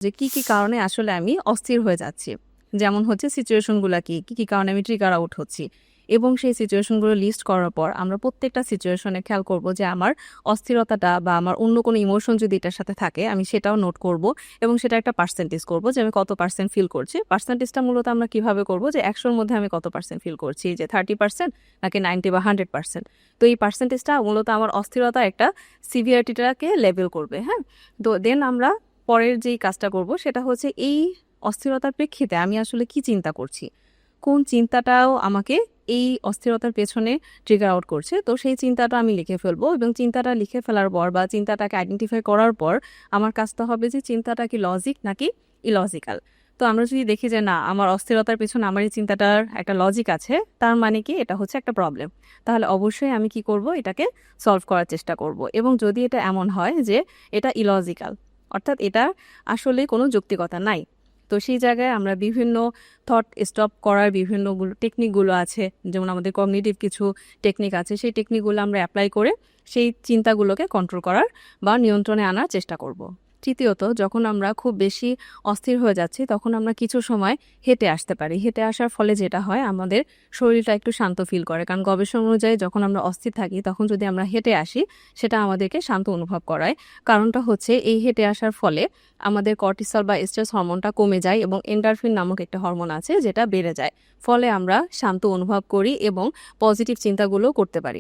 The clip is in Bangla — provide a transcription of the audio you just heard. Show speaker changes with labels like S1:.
S1: যে কি কারণে আসলে আমি অস্থির হয়ে যাচ্ছি। যেমন হচ্ছে সিচুয়েশনগুলা কি কারণে আমি ট্রিগার আউট হচ্ছি। এবং সেই সিচুয়েশনগুলো লিস্ট করার পর আমরা প্রত্যেকটা সিচুয়েশনে খেয়াল করব যে আমার অস্থিরতাটা বা আমার অন্য কোনো ইমোশন যদি এটার সাথে থাকে আমি সেটাও নোট করব এবং সেটা একটা পার্সেন্টেজ করব যে আমি কত পার্সেন্ট ফিল করছি। পার্সেন্টেজটা মূলত আমরা কিভাবে করব যে ১০০ মধ্যে আমি কত পার্সেন্ট ফিল করছি, যে 30% নাকি 90 বা 100%। তো এই পার্সেন্টেজটা মূলত আমার অস্থিরতার একটা সিভিয়ারিটিটাকে লেভেল করবে। হ্যাঁ, তো দেন আমরা পরের যেই কাজটা করব সেটা হচ্ছে এই অস্থিরতার প্রেক্ষিতে আমি আসলে কি চিন্তা করছি, কোন চিন্তাটাও আমাকে এই অস্থিরতার পেছনে ট্রিগার আউট করছে। তো সেই চিন্তাটা আমি লিখে ফেলবো এবং চিন্তাটা লিখে ফেলার পর বা চিন্তাটাকে আইডেন্টিফাই করার পর আমার কাজটা হবে যে চিন্তাটা কি লজিক নাকি ইলজিক্যাল। তো আমরা যদি দেখি যে না, আমার অস্থিরতার পেছনে আমার এই চিন্তাটার একটা লজিক আছে, তার মানে কি এটা হচ্ছে একটা প্রবলেম, তাহলে অবশ্যই আমি কি করব, এটাকে সলভ করার চেষ্টা করব। এবং যদি এটা এমন হয় যে এটা ইলজিক্যাল, অর্থাৎ এটা আসলে কোনো যৌক্তিকতা নাই, তো সেই জায়গায় আমরা বিভিন্ন থট স্টপ করার বিভিন্ন টেকনিকগুলো আছে, যেমন আমাদের কগনিটিভ কিছু টেকনিক আছে, সেই টেকনিকগুলো আমরা অ্যাপ্লাই করে সেই চিন্তাগুলোকে কন্ট্রোল করার বা নিয়ন্ত্রণে আনার চেষ্টা করব। তৃতীয়ত, যখন আমরা খুব বেশি অস্থির হয়ে যাচ্ছি তখন আমরা কিছু সময় হেঁটে আসতে পারি। হেঁটে আসার ফলে যেটা হয়, আমাদের শরীরটা একটু শান্ত ফিল করে, কারণ গবেষণা অনুযায়ী যখন আমরা অস্থির থাকি তখন যদি আমরা হেঁটে আসি সেটা আমাদেরকে শান্ত অনুভব করায়। কারণটা হচ্ছে এই হেঁটে আসার ফলে আমাদের কর্টিসল বা স্ট্রেস হরমোনটা কমে যায় এবং এন্ডারফিন নামক একটা হরমোন আছে যেটা বেড়ে যায়, ফলে আমরা শান্ত অনুভব করি এবং পজিটিভ চিন্তাগুলো করতে পারি।